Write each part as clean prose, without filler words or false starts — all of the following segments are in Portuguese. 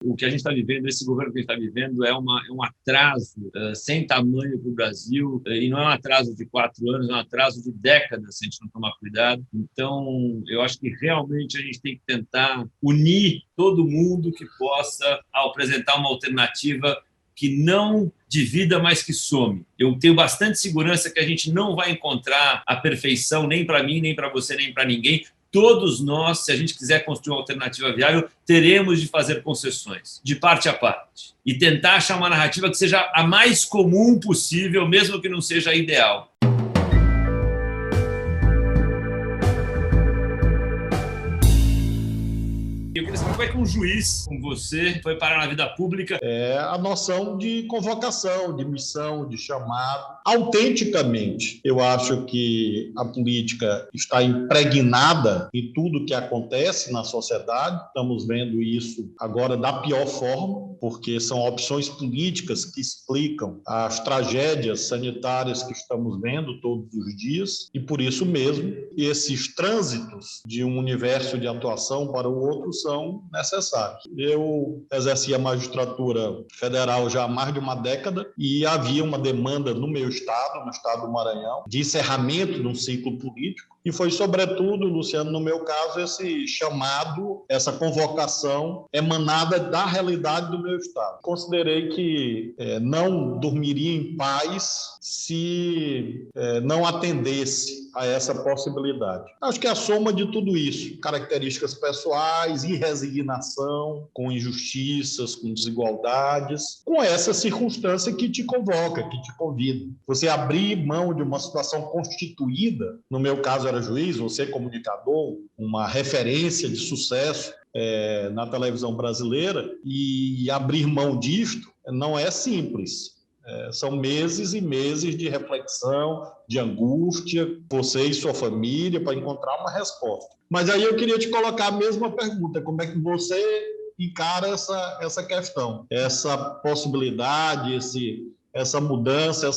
O que a gente está vivendo, esse governo que a gente está vivendo, é um atraso sem tamanho para o Brasil, e não é um atraso de 4 anos, é um atraso de décadas, se a gente não tomar cuidado. Então, eu acho que realmente a gente tem que tentar unir todo mundo que possa apresentar uma alternativa que não divida, mas que some. Eu tenho bastante segurança que a gente não vai encontrar a perfeição, nem para mim, nem para você, nem para ninguém. Todos nós, se a gente quiser construir uma alternativa viável, teremos de fazer concessões, de parte a parte, e tentar achar uma narrativa que seja a mais comum possível, mesmo que não seja a ideal. Eu queria saber como é que um juiz como você foi parar na vida pública. É a noção de convocação, de missão, de chamado. Autenticamente, eu acho que a política está impregnada em tudo que acontece na sociedade. Estamos vendo isso agora da pior forma, porque são opções políticas que explicam as tragédias sanitárias que estamos vendo todos os dias, e por isso mesmo, esses trânsitos de um universo de atuação para o outro são necessários. Eu exerci a magistratura federal já há mais de uma década e havia uma demanda no meu estado, no estado do Maranhão, de encerramento de um ciclo político. E foi, sobretudo, Luciano, no meu caso, esse chamado, essa convocação emanada da realidade do meu estado. Considerei que não dormiria em paz se não atendesse a essa possibilidade. Acho que a soma de tudo isso, características pessoais e resignação com injustiças, com desigualdades, com essa circunstância que te convoca, que te convida. Você abrir mão de uma situação constituída, no meu caso era juiz, você comunicador, uma referência de sucesso na televisão brasileira, e abrir mão disto não é simples. São meses e meses de reflexão, de angústia, você e sua família, para encontrar uma resposta. Mas aí eu queria te colocar a mesma pergunta: como é que você encara essa questão, essa possibilidade, essa mudança,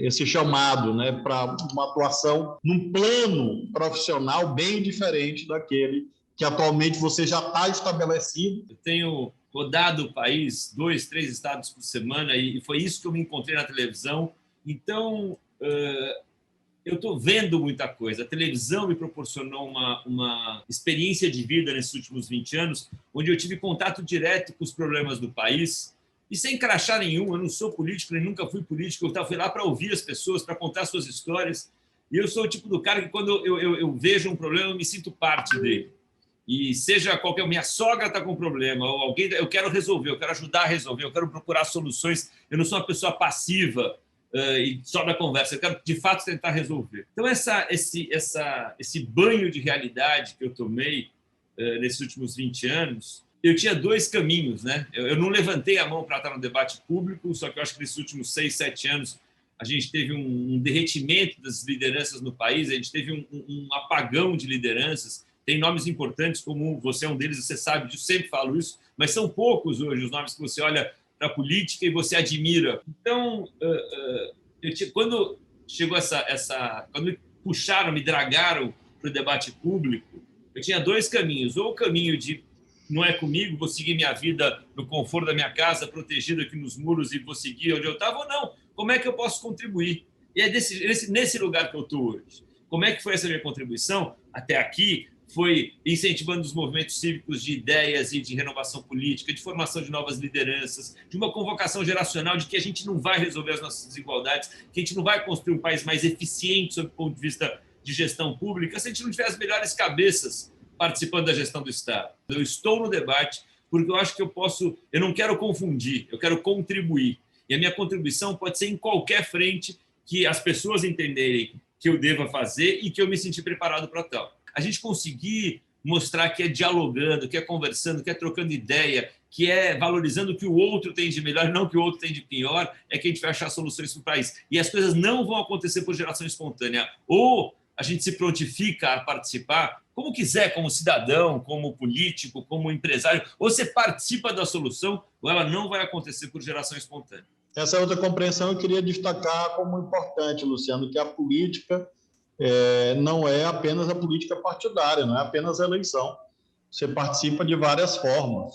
esse chamado, né, para uma atuação num plano profissional bem diferente daquele que atualmente você já está estabelecido? Eu tenho rodado o país, 2, 3 estados por semana, e foi isso que eu me encontrei na televisão. Então, eu estou vendo muita coisa. A televisão me proporcionou uma experiência de vida nesses últimos 20 anos, onde eu tive contato direto com os problemas do país, e sem crachá nenhum. Eu não sou político, nem nunca fui político. Eu fui lá para ouvir as pessoas, para contar suas histórias. E eu sou o tipo do cara que, quando eu vejo um problema, eu me sinto parte dele. E seja qualquer... Minha sogra está com problema, ou alguém... Eu quero resolver, eu quero ajudar a resolver, eu quero procurar soluções. Eu não sou uma pessoa passiva e só da conversa, eu quero, de fato, tentar resolver. Então, esse banho de realidade que eu tomei nesses últimos 20 anos, eu tinha 2 caminhos, né? Eu não levantei a mão para estar no debate público, só que eu acho que nesses últimos 6, 7 anos a gente teve um derretimento das lideranças no país, a gente teve um apagão de lideranças. Tem nomes importantes, como você é um deles, você sabe disso, sempre falo isso, mas são poucos hoje os nomes que você olha para a política e você admira. Então, quando chegou quando me puxaram, me dragaram para o debate público, eu tinha 2 caminhos: ou o caminho de não é comigo, vou seguir minha vida no conforto da minha casa, protegido aqui nos muros, e vou seguir onde eu estava, ou não, como é que eu posso contribuir? E é nesse lugar que eu estou hoje. Como é que foi essa minha contribuição até aqui? Foi incentivando os movimentos cívicos de ideias e de renovação política, de formação de novas lideranças, de uma convocação geracional de que a gente não vai resolver as nossas desigualdades, que a gente não vai construir um país mais eficiente sob o ponto de vista de gestão pública se a gente não tiver as melhores cabeças participando da gestão do Estado. Eu estou no debate porque eu acho que eu não quero confundir, eu quero contribuir. E a minha contribuição pode ser em qualquer frente que as pessoas entenderem que eu deva fazer e que eu me sentir preparado para tal. A gente conseguir mostrar que é dialogando, que é conversando, que é trocando ideia, que é valorizando o que o outro tem de melhor, não o que o outro tem de pior, é que a gente vai achar soluções para o país. E as coisas não vão acontecer por geração espontânea. Ou a gente se prontifica a participar, como quiser, como cidadão, como político, como empresário, ou você participa da solução, ou ela não vai acontecer por geração espontânea. Essa outra compreensão eu queria destacar como importante, Luciano, que a política não é apenas a política partidária, não é apenas a eleição. Você participa de várias formas.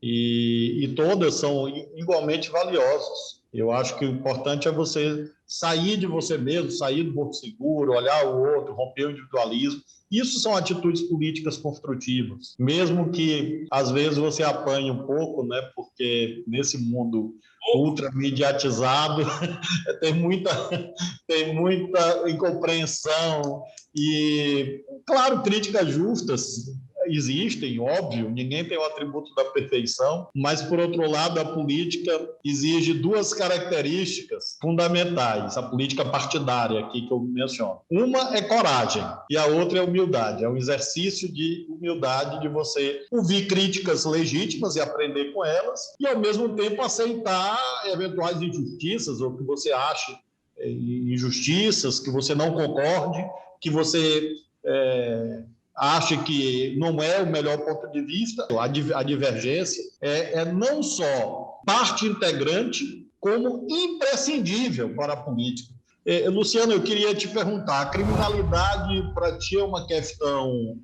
e todas são igualmente valiosas. Eu acho que o importante é você sair de você mesmo, sair do porto seguro, olhar o outro, romper o individualismo. Isso são atitudes políticas construtivas, mesmo que às vezes você apanhe um pouco, né? Porque nesse mundo ultramediatizado tem muita incompreensão e, claro, críticas justas existem, óbvio, ninguém tem o atributo da perfeição, mas, por outro lado, a política exige duas características fundamentais, a política partidária aqui que eu menciono. Uma é coragem e a outra é humildade, é um exercício de humildade de você ouvir críticas legítimas e aprender com elas e, ao mesmo tempo, aceitar eventuais injustiças ou que você ache injustiças, que você não concorde, que você acha que não é o melhor ponto de vista. A divergência é não só parte integrante, como imprescindível para a política. Luciano, eu queria te perguntar, a criminalidade para ti é uma questão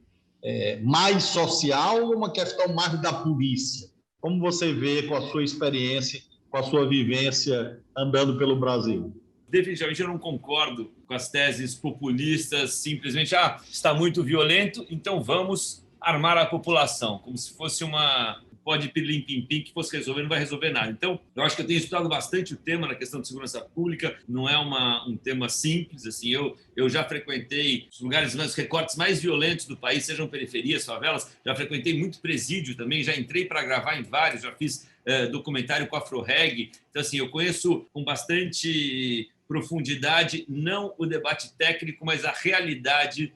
mais social ou uma questão mais da polícia? Como você vê com a sua experiência, com a sua vivência andando pelo Brasil? Definitivamente eu não concordo com as teses populistas, simplesmente, está muito violento, então vamos armar a população, como se fosse uma pode pilim-pim-pim que fosse resolver, não vai resolver nada. Então, eu acho que eu tenho estudado bastante o tema na questão de segurança pública, não é um tema simples, assim, eu já frequentei os lugares, os recortes mais violentos do país, sejam periferias, favelas, já frequentei muito presídio também, já entrei para gravar em vários, já fiz documentário com a Afro-Reg, então, assim, eu conheço com bastante profundidade, não o debate técnico, mas a realidade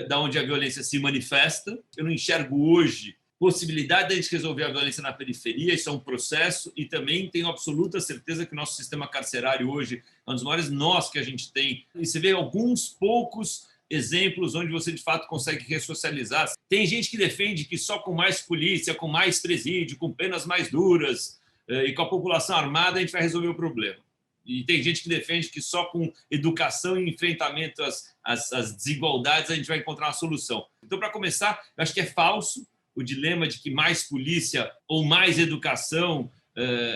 da onde a violência se manifesta. Eu não enxergo hoje possibilidade de a gente resolver a violência na periferia, isso é um processo, e também tenho absoluta certeza que o nosso sistema carcerário hoje é um dos maiores nós que a gente tem. E você vê alguns poucos exemplos onde você, de fato, consegue ressocializar. Tem gente que defende que só com mais polícia, com mais presídio, com penas mais duras e com a população armada a gente vai resolver o problema. E tem gente que defende que só com educação e enfrentamento às desigualdades a gente vai encontrar uma solução. Então, para começar, eu acho que é falso o dilema de que mais polícia ou mais educação,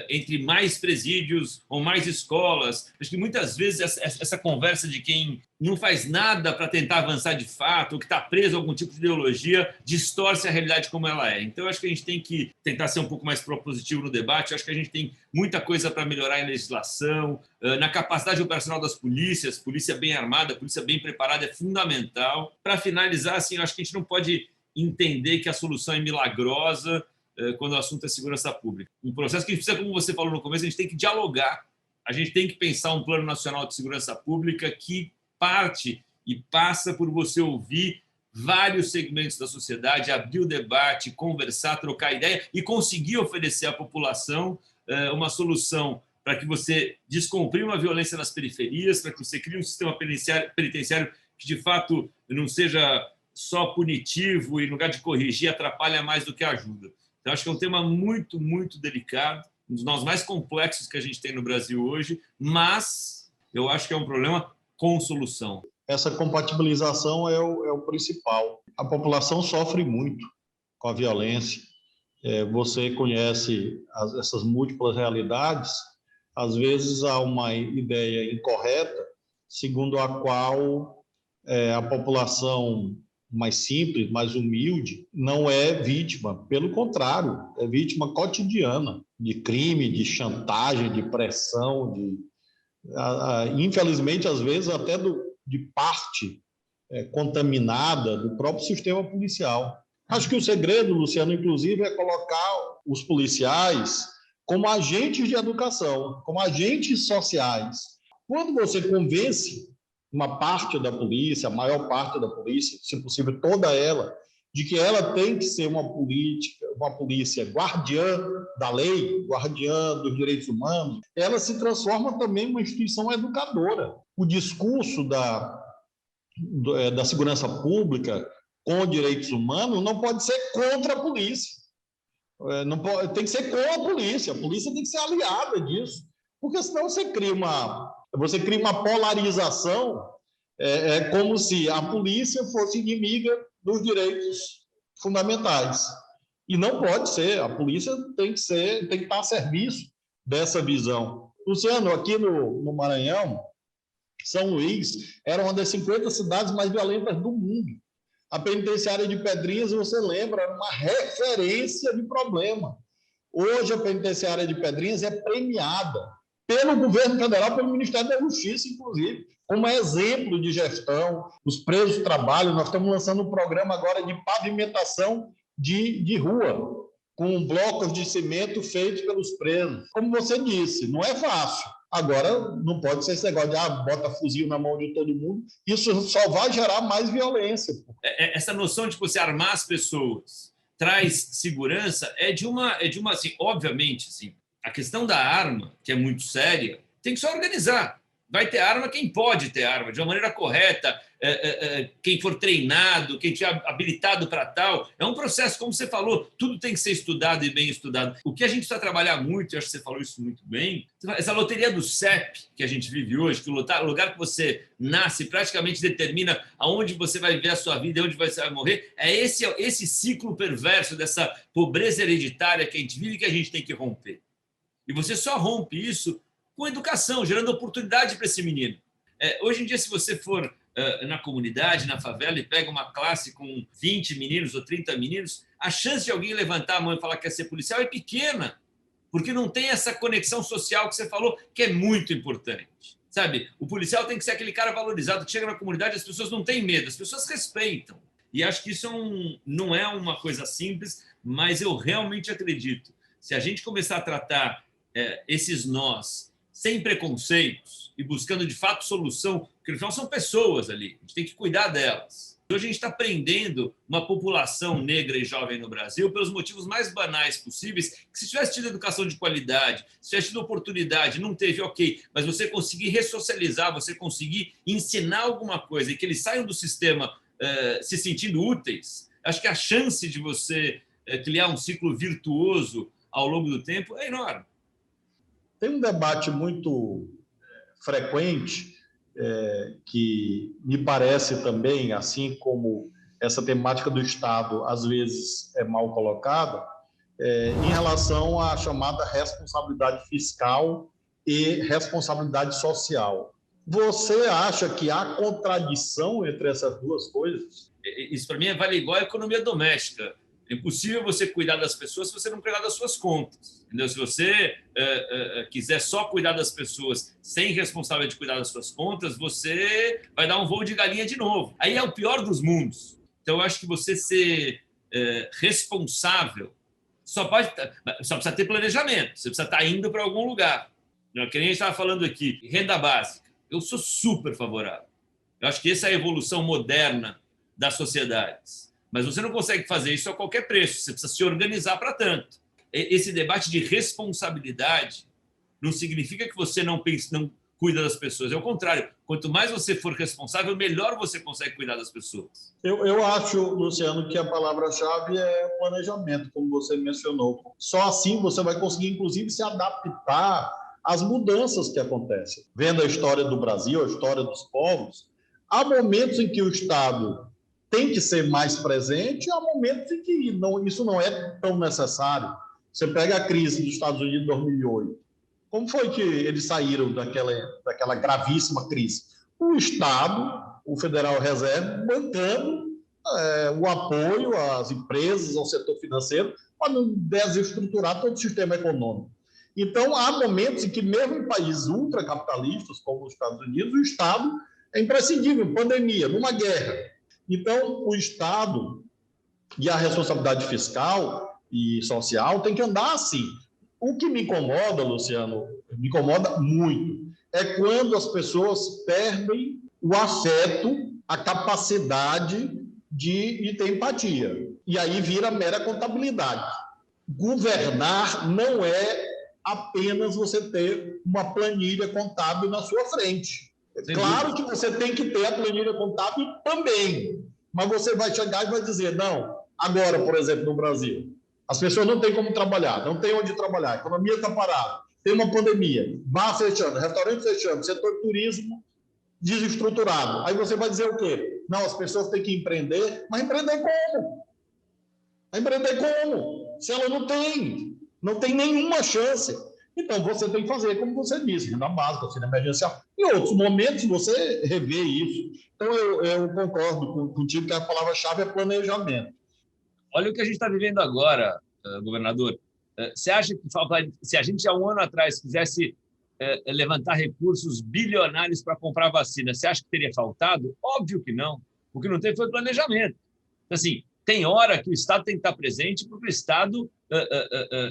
entre mais presídios ou mais escolas. Acho que muitas vezes essa conversa de quem não faz nada para tentar avançar de fato, ou que está preso a algum tipo de ideologia, distorce a realidade como ela é. Então, acho que a gente tem que tentar ser um pouco mais propositivo no debate. Acho que a gente tem muita coisa para melhorar em legislação, na capacidade operacional das polícias. Polícia bem armada, polícia bem preparada é fundamental. Para finalizar, assim, acho que a gente não pode entender que a solução é milagrosa quando o assunto é segurança pública. Um processo que a gente precisa, como você falou no começo, a gente tem que dialogar, a gente tem que pensar um plano nacional de segurança pública que parte e passa por você ouvir vários segmentos da sociedade, abrir o debate, conversar, trocar ideia e conseguir oferecer à população uma solução para que você descomprima a violência nas periferias, para que você crie um sistema penitenciário que, de fato, não seja só punitivo e, no lugar de corrigir, atrapalha mais do que ajuda. Então, acho que é um tema muito, muito delicado, um dos nós mais complexos que a gente tem no Brasil hoje, mas eu acho que é um problema com solução. Essa compatibilização é o principal. A população sofre muito com a violência. Você conhece essas múltiplas realidades. Às vezes há uma ideia incorreta, segundo a qual a população mais simples, mais humilde, não é vítima. Pelo contrário, é vítima cotidiana de crime, de chantagem, de pressão, infelizmente, às vezes, até de parte contaminada do próprio sistema policial. Acho que o segredo, Luciano, inclusive, é colocar os policiais como agentes de educação, como agentes sociais. Quando você convence uma parte da polícia, a maior parte da polícia, se possível toda ela, de que ela tem que ser uma polícia guardiã da lei, guardiã dos direitos humanos, ela se transforma também em uma instituição educadora. O discurso da segurança pública com direitos humanos não pode ser contra a polícia. Tem que ser com a polícia tem que ser aliada disso, porque senão você cria uma polarização, como se a polícia fosse inimiga dos direitos fundamentais. E não pode ser, a polícia tem que estar a serviço dessa visão. Luciano, aqui no Maranhão, São Luís era uma das 50 cidades mais violentas do mundo. A penitenciária de Pedrinhas, você lembra, era uma referência de problema. Hoje, a penitenciária de Pedrinhas é premiada pelo governo federal, pelo Ministério da Justiça, inclusive, como exemplo de gestão. Os presos trabalham. Nós estamos lançando um programa agora de pavimentação de rua, com blocos de cimento feitos pelos presos. Como você disse, não é fácil. Agora, não pode ser esse negócio de bota fuzil na mão de todo mundo. Isso só vai gerar mais violência. Essa noção de você armar as pessoas traz segurança é de uma assim, obviamente, assim, a questão da arma, que é muito séria, tem que só organizar. Vai ter arma quem pode ter arma, de uma maneira correta, quem for treinado, quem estiver habilitado para tal. É um processo, como você falou, tudo tem que ser estudado e bem estudado. O que a gente precisa trabalhar muito, eu acho que você falou isso muito bem, essa loteria do CEP que a gente vive hoje, que o lugar que você nasce praticamente determina aonde você vai viver a sua vida e onde você vai morrer, é esse ciclo perverso dessa pobreza hereditária que a gente vive e que a gente tem que romper. E você só rompe isso com educação, gerando oportunidade para esse menino. Hoje em dia, se você for na comunidade, na favela, e pega uma classe com 20 meninos ou 30 meninos, a chance de alguém levantar a mão e falar que quer ser policial é pequena, porque não tem essa conexão social que você falou, que é muito importante. Sabe? O policial tem que ser aquele cara valorizado, que chega na comunidade, as pessoas não têm medo, as pessoas respeitam. E acho que isso não é uma coisa simples, mas eu realmente acredito. Se a gente começar a tratar esses nós sem preconceitos e buscando, de fato, solução, porque, no final, são pessoas ali, a gente tem que cuidar delas. Hoje a gente está prendendo uma população negra e jovem no Brasil pelos motivos mais banais possíveis, que se tivesse tido educação de qualidade, se tivesse tido oportunidade, não teve, ok, mas você conseguir ressocializar, você conseguir ensinar alguma coisa e que eles saiam do sistema se sentindo úteis, acho que a chance de você criar um ciclo virtuoso ao longo do tempo é enorme. Tem um debate muito frequente, que me parece também, assim como essa temática do Estado às vezes é mal colocada, em relação à chamada responsabilidade fiscal e responsabilidade social. Você acha que há contradição entre essas duas coisas? Isso, para mim, vale igual a economia doméstica. É impossível você cuidar das pessoas se você não cuidar das suas contas. Entendeu? Se você quiser só cuidar das pessoas sem responsabilidade de cuidar das suas contas, você vai dar um voo de galinha de novo. Aí é o pior dos mundos. Então, eu acho que você ser responsável só precisa ter planejamento. Você precisa estar indo para algum lugar. Que nem a gente estava falando aqui, renda básica. Eu sou super favorável. Eu acho que essa é a evolução moderna das sociedades. Mas você não consegue fazer isso a qualquer preço, você precisa se organizar para tanto. Esse debate de responsabilidade não significa que você não cuida das pessoas, é o contrário. Quanto mais você for responsável, melhor você consegue cuidar das pessoas. Eu acho, Luciano, que a palavra-chave é planejamento, como você mencionou. Só assim você vai conseguir, inclusive, se adaptar às mudanças que acontecem. Vendo a história do Brasil, a história dos povos, há momentos em que o Estado tem que ser mais presente, há momentos em que isso não é tão necessário. Você pega a crise dos Estados Unidos de 2008. Como foi que eles saíram daquela gravíssima crise? O Estado, o Federal Reserve, bancando o apoio às empresas, ao setor financeiro, para não desestruturar todo o sistema econômico. Então, há momentos em que, mesmo em países ultracapitalistas, como os Estados Unidos, o Estado é imprescindível, pandemia, numa guerra. Então, o Estado e a responsabilidade fiscal e social tem que andar assim. O que me incomoda, Luciano, me incomoda muito, é quando as pessoas perdem o afeto, a capacidade de ter empatia. E aí vira mera contabilidade. Governar não é apenas você ter uma planilha contábil na sua frente. Claro que você tem que ter a planilha contábil também, mas você vai chegar e vai dizer, não, agora, por exemplo, no Brasil, as pessoas não têm como trabalhar, não têm onde trabalhar, a economia está parada, tem uma pandemia, bar fechando, restaurante fechando, setor de turismo desestruturado. Aí você vai dizer o quê? Não, as pessoas têm que empreender, mas empreender como? Empreender como? se ela não tem nenhuma chance. Então, você tem que fazer, como você disse, renda básica, auxílio emergencial. Em outros momentos, você revê isso. Então, eu concordo contigo que a palavra-chave é planejamento. Olha o que a gente está vivendo agora, governador. Você acha que se a gente há um ano atrás quisesse levantar recursos bilionários para comprar vacina, você acha que teria faltado? Óbvio que não. O que não teve foi planejamento. Assim, tem hora que o Estado tem que estar presente, porque o Estado,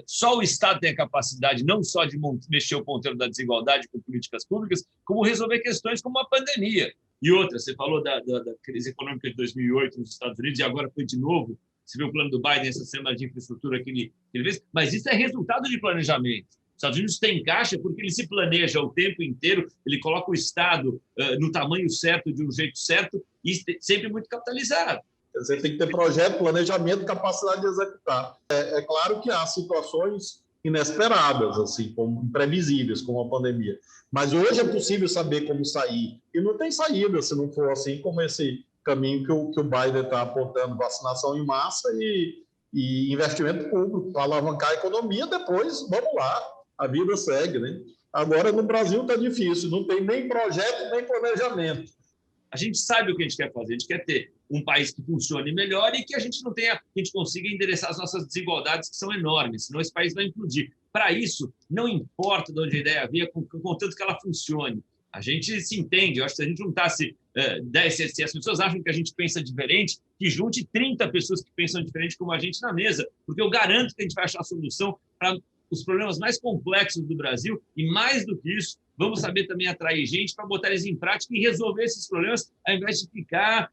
só o Estado tem a capacidade não só de mexer o ponteiro da desigualdade com políticas públicas, como resolver questões como a pandemia. E outra, você falou da crise econômica de 2008 nos Estados Unidos, e agora foi de novo. Você viu o plano do Biden, essa semana de infraestrutura que ele fez, mas isso é resultado de planejamento. Os Estados Unidos têm caixa porque ele se planeja o tempo inteiro, ele coloca o Estado no tamanho certo, de um jeito certo, e sempre muito capitalizado. Você tem que ter projeto, planejamento, capacidade de executar. É claro que há situações inesperadas, assim, como imprevisíveis, como a pandemia. Mas hoje é possível saber como sair. E não tem saída se não for assim como esse caminho que o Biden está apontando, vacinação em massa e investimento público para alavancar a economia. Depois, vamos lá, a vida segue, né? Agora, no Brasil está difícil, não tem nem projeto, nem planejamento. A gente sabe o que a gente quer fazer, a gente quer ter um país que funcione melhor e que a gente consiga endereçar as nossas desigualdades, que são enormes, senão esse país vai implodir. Para isso, não importa de onde a ideia vier, contanto que ela funcione. A gente se entende, eu acho que se a gente juntasse 10, se as pessoas acham que a gente pensa diferente, que junte 30 pessoas que pensam diferente como a gente na mesa, porque eu garanto que a gente vai achar a solução para os problemas mais complexos do Brasil e, mais do que isso, vamos saber também atrair gente para botar eles em prática e resolver esses problemas, ao invés de ficar,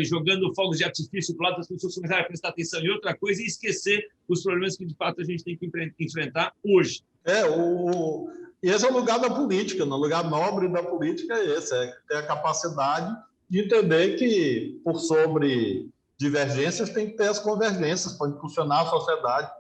jogando fogos de artifício para o lado das pessoas começarem a prestar atenção em outra coisa e esquecer os problemas que, de fato, a gente tem que enfrentar hoje. Esse é o lugar da política, o lugar nobre da política é esse, é ter a capacidade de entender que, por sobre divergências, tem que ter as convergências para impulsionar a sociedade.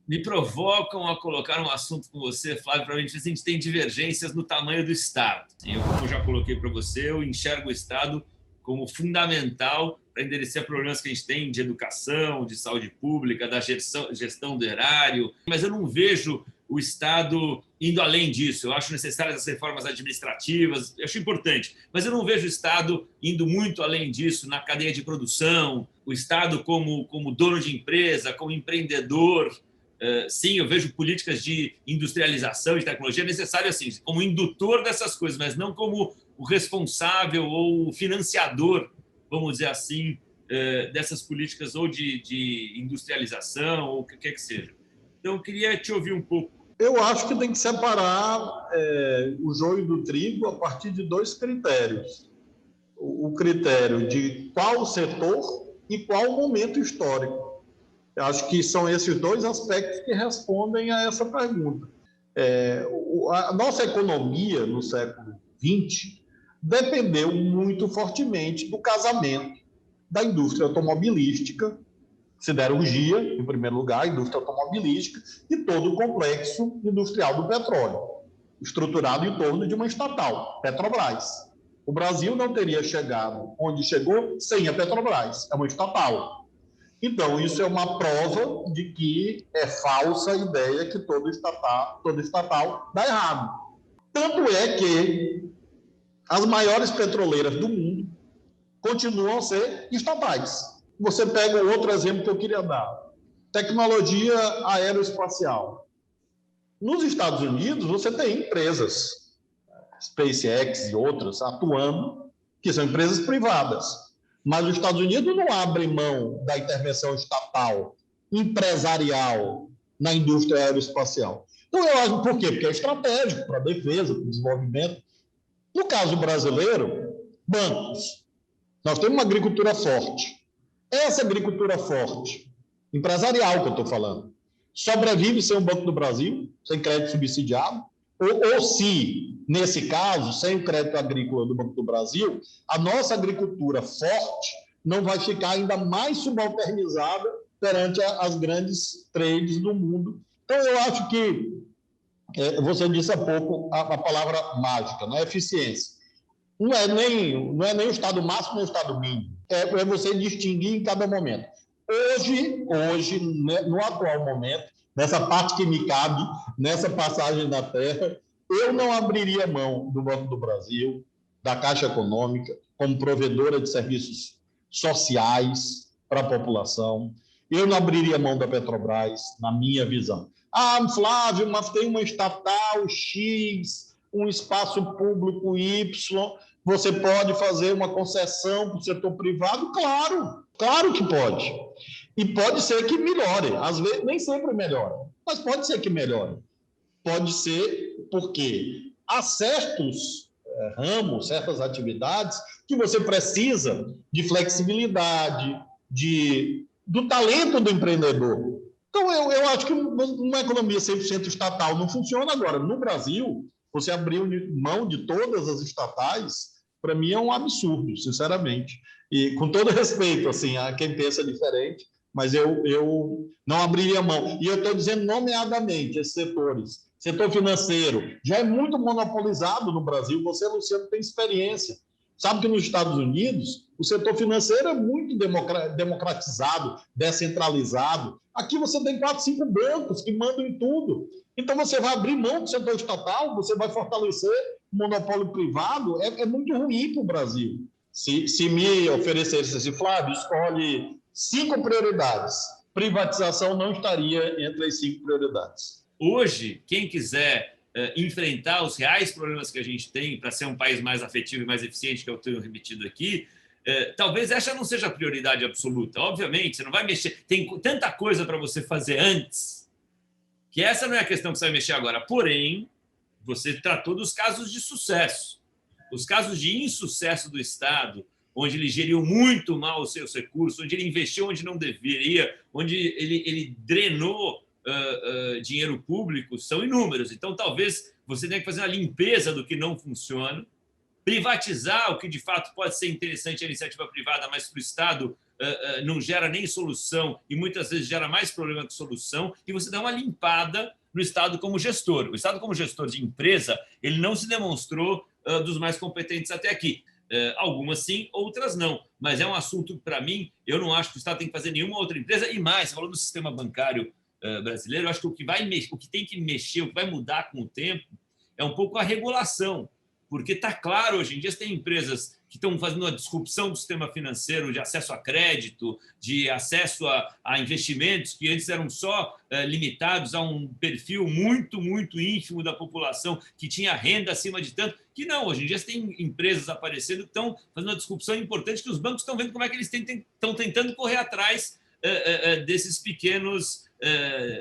Me provocam a colocar um assunto com você, Flávio, para a gente tem divergências no tamanho do Estado. Eu, como já coloquei para você, eu enxergo o Estado como fundamental para endereçar problemas que a gente tem de educação, de saúde pública, da gestão do erário, mas eu não vejo o Estado indo além disso. Eu acho necessárias as reformas administrativas, eu acho importante, mas eu não vejo o Estado indo muito além disso na cadeia de produção, o Estado como dono de empresa, como empreendedor. Sim, eu vejo políticas de industrialização, de tecnologia necessárias assim, como indutor dessas coisas, mas não como o responsável ou o financiador, vamos dizer assim, dessas políticas ou de industrialização ou o que quer que seja. Então, eu queria te ouvir um pouco. Eu acho que tem que separar o joio do trigo a partir de dois critérios. O critério de qual setor e qual momento histórico. Eu acho que são esses dois aspectos que respondem a essa pergunta. A nossa economia no século XX dependeu muito fortemente do casamento da indústria automobilística, siderurgia, em primeiro lugar, indústria automobilística, e todo o complexo industrial do petróleo, estruturado em torno de uma estatal, Petrobras. O Brasil não teria chegado onde chegou sem a Petrobras, é uma estatal. Então, isso é uma prova de que é falsa a ideia que toda estatal dá errado. Tanto é que as maiores petroleiras do mundo continuam a ser estatais. Você pega outro exemplo que eu queria dar. Tecnologia aeroespacial. Nos Estados Unidos, você tem empresas, SpaceX e outras, atuando, que são empresas privadas. Mas os Estados Unidos não abrem mão da intervenção estatal, empresarial, na indústria aeroespacial. Então, eu acho, por quê? Porque é estratégico para a defesa, para o desenvolvimento. No caso brasileiro, bancos. Nós temos uma agricultura forte. Essa agricultura forte, empresarial que eu estou falando, sobrevive sem o Banco do Brasil, sem crédito subsidiado, ou se, nesse caso, sem o crédito agrícola do Banco do Brasil, a nossa agricultura forte não vai ficar ainda mais subalternizada perante as grandes trades do mundo. Então, eu acho que, você disse há pouco a palavra mágica, não é eficiência. Não é nem o estado máximo nem o estado mínimo. É você distinguir em cada momento. Hoje, no atual momento, nessa parte que me cabe, nessa passagem da terra, eu não abriria mão do Banco do Brasil, da Caixa Econômica, como provedora de serviços sociais para a população. Eu não abriria mão da Petrobras, na minha visão. Flávio, mas tem uma estatal X, um espaço público Y, você pode fazer uma concessão para o setor privado? Claro que pode. E pode ser que melhore. Às vezes, nem sempre melhora, mas pode ser que melhore. Pode ser porque há certos ramos, certas atividades que você precisa de flexibilidade, do talento do empreendedor. Então, eu acho que uma economia 100% estatal não funciona agora. No Brasil, você abriu mão de todas as estatais, para mim é um absurdo, sinceramente. E com todo respeito assim, a quem pensa diferente, mas eu não abriria mão. E eu estou dizendo nomeadamente esses setores. Setor financeiro já é muito monopolizado no Brasil. Você, Luciano, tem experiência. Sabe que nos Estados Unidos o setor financeiro é muito democratizado, descentralizado. Aqui você tem 4, 5 bancos que mandam em tudo. Então você vai abrir mão do setor estatal, você vai fortalecer o monopólio privado, é muito ruim para o Brasil. Se me oferecesse assim, Flávio, escolhe 5 prioridades, privatização não estaria entre as 5 prioridades. Hoje, quem quiser enfrentar os reais problemas que a gente tem para ser um país mais afetivo e mais eficiente, que eu tenho repetido aqui, talvez essa não seja a prioridade absoluta. Obviamente, você não vai mexer, tem tanta coisa para você fazer antes, que essa não é a questão que você vai mexer agora. Porém, você tratou dos casos de sucesso. Os casos de insucesso do Estado, onde ele geriu muito mal os seus recursos, onde ele investiu onde não deveria, onde ele drenou dinheiro público, são inúmeros. Então, talvez você tenha que fazer uma limpeza do que não funciona, privatizar o que, de fato, pode ser interessante a iniciativa privada, mas para o Estado não gera nem solução e muitas vezes gera mais problema que solução, e você dá uma limpada no Estado como gestor. O Estado como gestor de empresa, ele não se demonstrou dos mais competentes até aqui. Algumas sim, outras não. Mas é um assunto, para mim, eu não acho que o Estado tem que fazer nenhuma outra empresa. E mais, falando do sistema bancário brasileiro, eu acho que o que tem que mexer, o que vai mudar com o tempo, é um pouco a regulação. Porque está claro, hoje em dia, você tem empresas que estão fazendo uma disrupção do sistema financeiro, de acesso a crédito, de acesso a investimentos, que antes eram só limitados a um perfil muito, muito ínfimo da população, que tinha renda acima de tanto, que não, hoje em dia você tem empresas aparecendo que estão fazendo uma disrupção importante, que os bancos estão vendo como é que eles estão tentando correr atrás desses pequenos...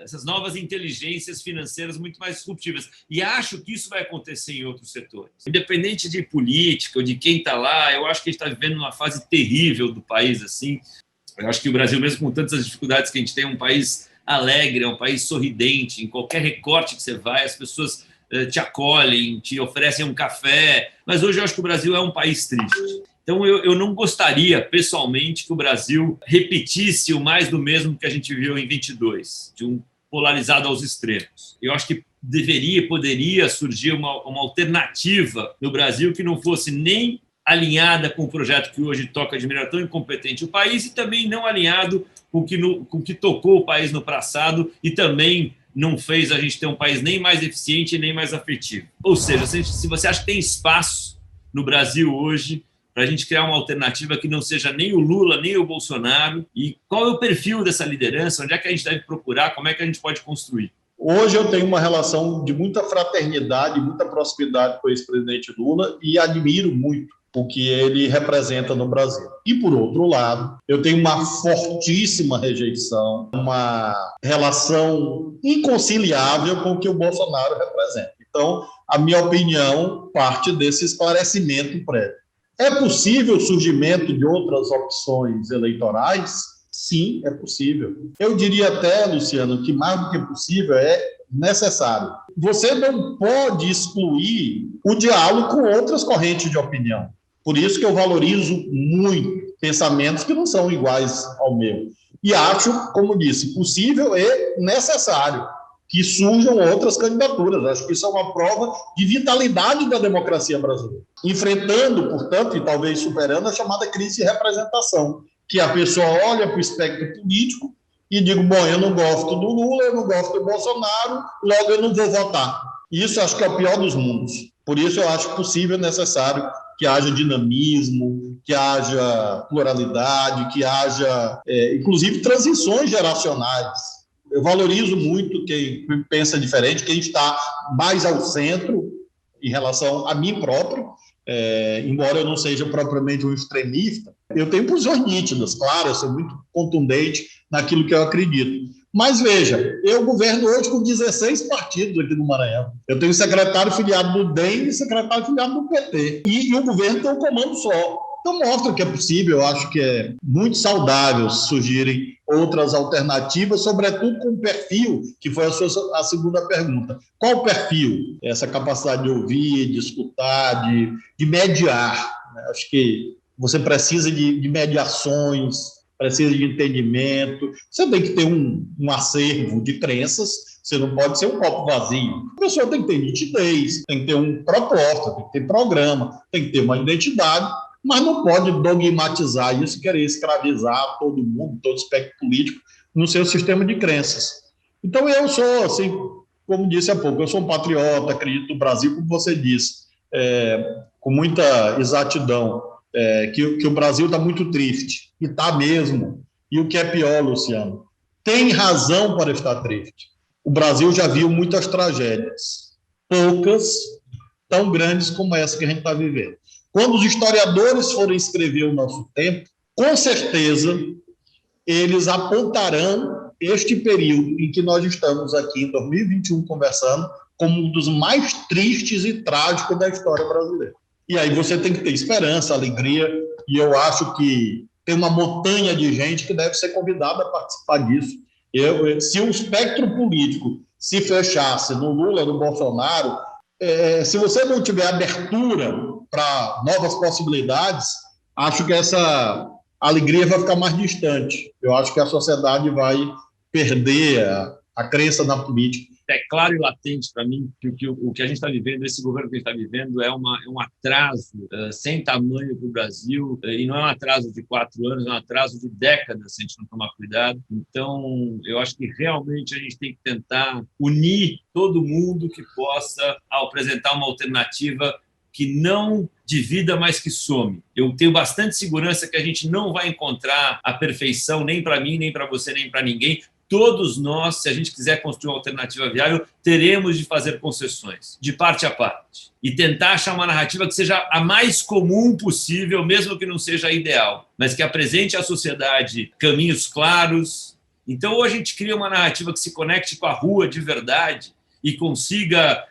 essas novas inteligências financeiras muito mais disruptivas. E acho que isso vai acontecer em outros setores. Independente de política ou de quem está lá, eu acho que a gente está vivendo uma fase terrível do país. Assim. Eu acho que o Brasil, mesmo com tantas dificuldades que a gente tem, é um país alegre, é um país sorridente. Em qualquer recorte que você vai, as pessoas te acolhem, te oferecem um café. Mas hoje eu acho que o Brasil é um país triste. Então, eu não gostaria, pessoalmente, que o Brasil repetisse o mais do mesmo que a gente viu em 22, de um polarizado aos extremos. Eu acho que poderia surgir uma alternativa no Brasil que não fosse nem alinhada com o projeto que hoje toca de maneira tão incompetente o país e também não alinhado com o que tocou o país no passado e também não fez a gente ter um país nem mais eficiente nem mais afetivo. Ou seja, se você acha que tem espaço no Brasil hoje para a gente criar uma alternativa que não seja nem o Lula, nem o Bolsonaro, e qual é o perfil dessa liderança, onde é que a gente deve procurar, como é que a gente pode construir? Hoje eu tenho uma relação de muita fraternidade, muita proximidade com o ex-presidente Lula e admiro muito o que ele representa no Brasil. E, por outro lado, eu tenho uma fortíssima rejeição, uma relação inconciliável com o que o Bolsonaro representa. Então, a minha opinião parte desse esclarecimento prévio. É possível o surgimento de outras opções eleitorais? Sim, é possível. Eu diria até, Luciano, que mais do que possível é necessário. Você não pode excluir o diálogo com outras correntes de opinião. Por isso que eu valorizo muito pensamentos que não são iguais ao meu. E acho, como disse, possível e necessário que surjam outras candidaturas. Acho que isso é uma prova de vitalidade da democracia brasileira. Enfrentando, portanto, e talvez superando a chamada crise de representação, que a pessoa olha para o espectro político e digo, bom, eu não gosto do Lula, eu não gosto do Bolsonaro, logo eu não vou votar. Isso acho que é o pior dos mundos. Por isso eu acho possível e necessário que haja dinamismo, que haja pluralidade, que haja, inclusive, transições geracionais. Eu valorizo muito quem pensa diferente, quem está mais ao centro em relação a mim próprio, embora eu não seja propriamente um extremista, eu tenho posições nítidas, claro, eu sou muito contundente naquilo que eu acredito. Mas veja, eu governo hoje com 16 partidos aqui no Maranhão. Eu tenho secretário filiado do DEM e secretário filiado do PT. E o governo tem um comando só. Então mostra que é possível, eu acho que é muito saudável surgirem outras alternativas, sobretudo com o perfil, que foi a segunda pergunta. Qual o perfil? Essa capacidade de ouvir, de escutar, de mediar. Acho que você precisa de mediações, precisa de entendimento, você tem que ter um acervo de crenças, você não pode ser um copo vazio. A pessoa tem que ter nitidez, tem que ter uma proposta, tem que ter programa, tem que ter uma identidade, mas não pode dogmatizar isso, querer escravizar todo mundo, todo espectro político, no seu sistema de crenças. Então, eu sou, assim, como disse há pouco, eu sou um patriota, acredito no Brasil, como você disse, com muita exatidão, que o Brasil está muito triste, e está mesmo. E o que é pior, Luciano, tem razão para estar triste. O Brasil já viu muitas tragédias, poucas tão grandes como essa que a gente está vivendo. Quando os historiadores forem escrever o nosso tempo, com certeza eles apontarão este período em que nós estamos aqui em 2021 conversando como um dos mais tristes e trágicos da história brasileira. E aí você tem que ter esperança, alegria, e eu acho que tem uma montanha de gente que deve ser convidada a participar disso. Se o espectro político se fechasse no Lula, no Bolsonaro, se você não tiver abertura para novas possibilidades, acho que essa alegria vai ficar mais distante. Eu acho que a sociedade vai perder a crença na política. É claro e latente para mim que o que a gente está vivendo, esse governo que a gente está vivendo, é um atraso sem tamanho para o Brasil, e não é um atraso de 4 anos, é um atraso de décadas, se a gente não tomar cuidado. Então, eu acho que realmente a gente tem que tentar unir todo mundo que possa apresentar uma alternativa que não divida, mas que some. Eu tenho bastante segurança que a gente não vai encontrar a perfeição, nem para mim, nem para você, nem para ninguém. Todos nós, se a gente quiser construir uma alternativa viável, teremos de fazer concessões, de parte a parte, e tentar achar uma narrativa que seja a mais comum possível, mesmo que não seja a ideal, mas que apresente à sociedade caminhos claros. Então, ou a gente cria uma narrativa que se conecte com a rua de verdade e consiga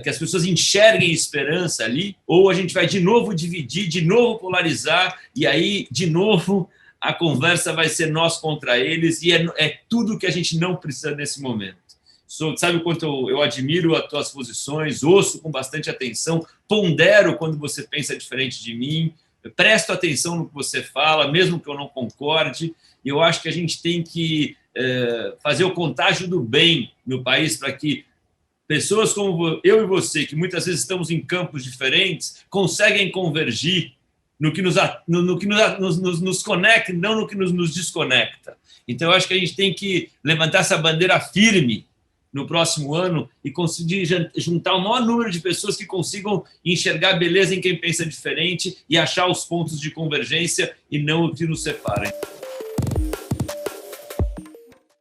que as pessoas enxerguem esperança ali, ou a gente vai de novo dividir, de novo polarizar, e aí, de novo, a conversa vai ser nós contra eles, e é tudo que a gente não precisa nesse momento. Sabe o quanto eu admiro as tuas posições, ouço com bastante atenção, pondero quando você pensa diferente de mim, presto atenção no que você fala, mesmo que eu não concorde, e eu acho que a gente tem que fazer o contágio do bem no país para que pessoas como eu e você, que muitas vezes estamos em campos diferentes, conseguem convergir no que nos conecta, não no que nos desconecta. Então, eu acho que a gente tem que levantar essa bandeira firme no próximo ano e conseguir juntar o maior número de pessoas que consigam enxergar beleza em quem pensa diferente e achar os pontos de convergência e não o que nos separa.